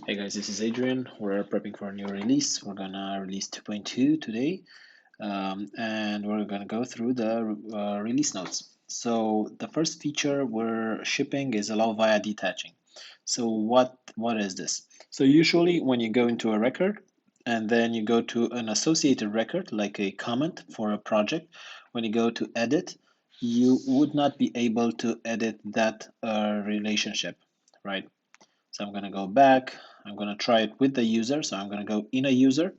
Hey guys, this is Adrian. We're prepping for a new release. We're gonna release 2.2 today, and we're gonna go through the release notes. So the first feature we're shipping is allow via detaching. So what is this? So usually when you go into a record and then you go to an associated record like a comment for a project, when you go to edit, you would not be able to edit that relationship, right? So I'm going to go back. I'm going to try it with the user. So I'm going to go in a user.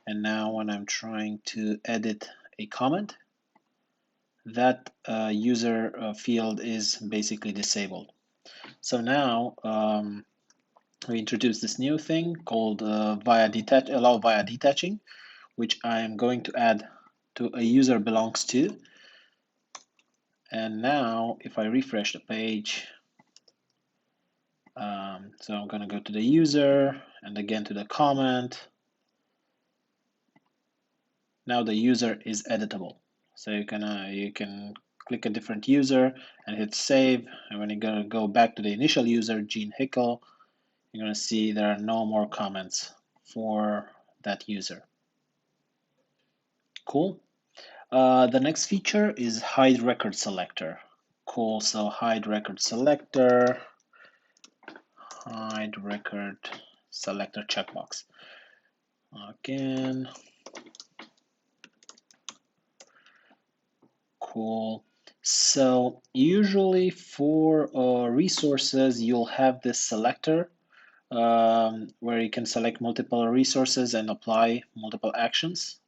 And now when I'm trying to edit a comment, that user field is basically disabled. So now we introduce this new thing called allow via detaching, which I am going to add to a user belongs to. And now if I refresh the page, so I'm going to go to the user and again to the comment. Now the user is editable. So you can click a different user and hit save. And when you're gonna go back to the initial user, Gene Hickel, you're gonna see there are no more comments for that user. Cool. The next feature is hide record selector. Cool. So hide record selector checkbox. Again. Cool. So usually for resources, you'll have this selector where you can select multiple resources and apply multiple actions.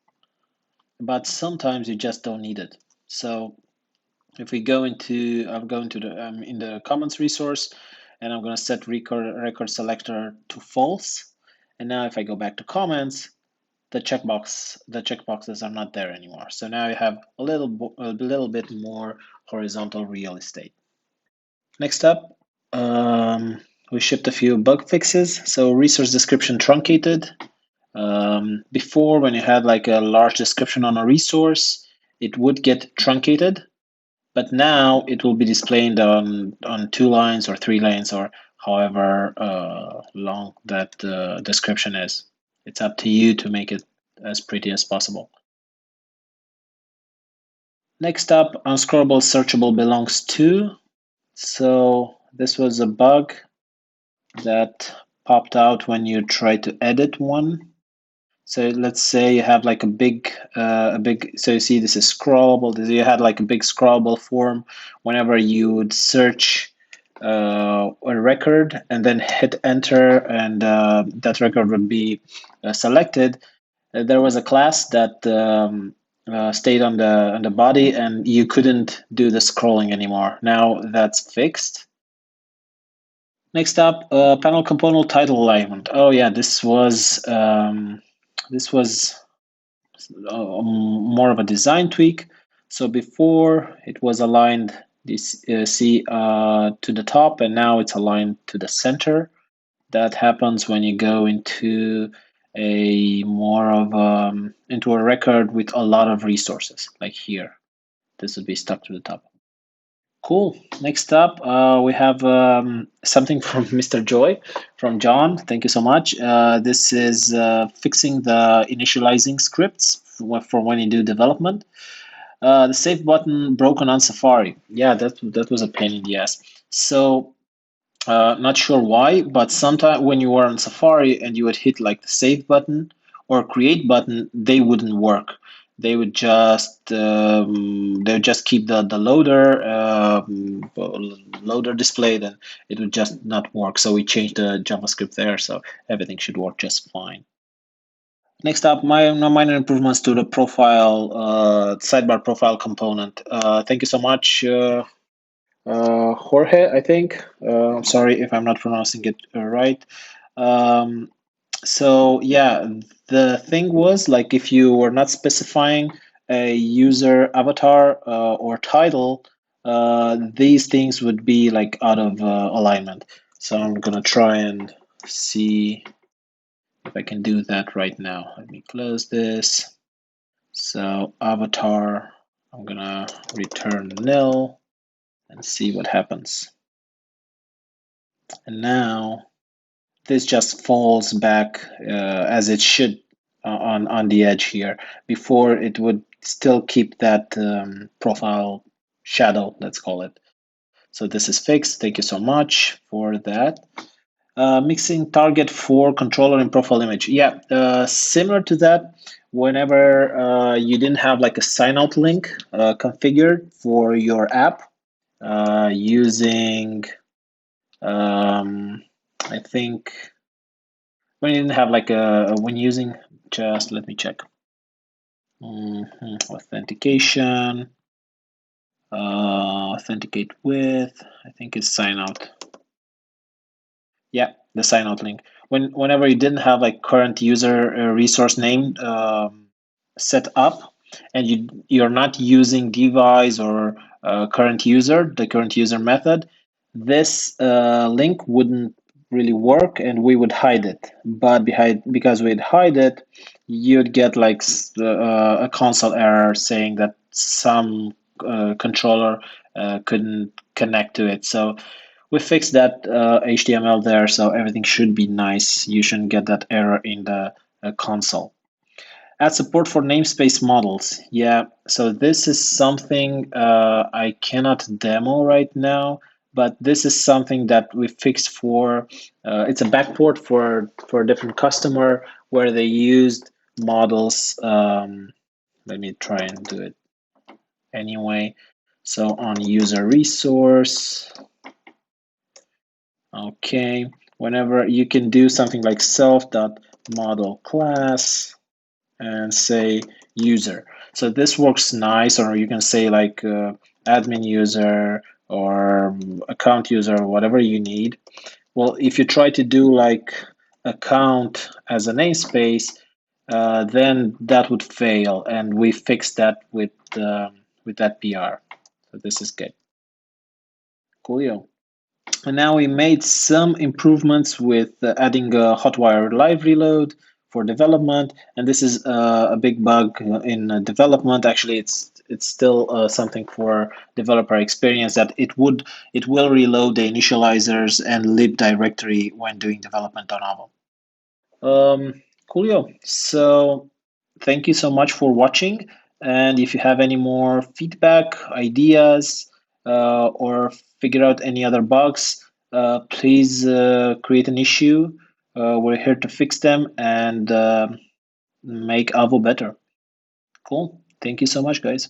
But sometimes you just don't need it. So if we go into, I'm going to the in the comments resource, and I'm going to set record selector to false. And now if I go back to comments, the checkboxes are not there anymore. So now you have a little bit more horizontal real estate. Next up, we shipped a few bug fixes. So resource description truncated. Before, when you had like a large description on a resource, it would get truncated, but now it will be displayed on 2 lines or 3 lines or however long that description is. It's up to you to make it as pretty as possible. Next up, unscrollable searchable belongs to. So this was a bug that popped out when you try to edit one. So let's say you have like a big, so you see this is scrollable. You had like a big scrollable form. Whenever you would search a record and then hit enter, and that record would be selected. There was a class that stayed on the body, and you couldn't do the scrolling anymore. Now that's fixed. Next up, panel component title alignment. Oh yeah, this was more of a design tweak. So before it was aligned this to the top, and now it's aligned to the center. That happens when you go into a more of into a record with a lot of resources, like here. This would be stuck to the top. Cool. Next up, we have something from Mr. Joy, from John. Thank you so much. This is fixing the initializing scripts for when you do development. The save button broken on Safari. Yeah, that was a pain in the ass. So not sure why, but sometimes when you were on Safari and you would hit like the save button or create button, they wouldn't work. They would just keep the loader displayed, and it would just not work. So we changed the JavaScript there, so everything should work just fine. Next up, minor improvements to the profile sidebar profile component. Thank you so much. Jorge, I think. I'm sorry if I'm not pronouncing it right. So yeah, the thing was like if you were not specifying a user avatar or title, these things would be like out of alignment. So I'm gonna try and see if I can do that right now. Let me close this. So avatar, I'm gonna return nil and see what happens. And now this just falls back as it should on the edge here. Before it would still keep that profile shadow, let's call it. So this is fixed. Thank you so much for that. Mixing target for controller and profile image. Yeah, similar to that, whenever you didn't have like a sign out link configured for your app using, I think, when you didn't have like when using, just let me check. Authentication, authenticate with, I think it's sign out. Yeah, the sign out link. Whenever you didn't have like current user resource name set up, and you're not using device or current user, the current user method, this link wouldn't really work, and we would hide it. But because we'd hide it, you'd get like a console error saying that some controller couldn't connect to it. So we fixed that HTML there, so everything should be nice. You shouldn't get that error in the console. Add support for namespace models. Yeah, so this is something I cannot demo right now, but this is something that we fixed for, it's a backport for a different customer where they used models. Let me try and do it anyway. So on user resource, okay, whenever you can do something like self.model class and say user. So this works nice, or you can say like admin user or account user, whatever you need. Well, if you try to do like account as a namespace, then that would fail, and we fixed that with that PR. So this is good. Coolio. And now we made some improvements with adding a hotwire livereload for development, and this is a big bug in development. Actually, it's still something for developer experience that it will reload the initializers and lib directory when doing development on Avo. Coolio. So thank you so much for watching. And if you have any more feedback, ideas, or figure out any other bugs, please create an issue. We're here to fix them and make Avo better. Cool. Thank you so much, guys.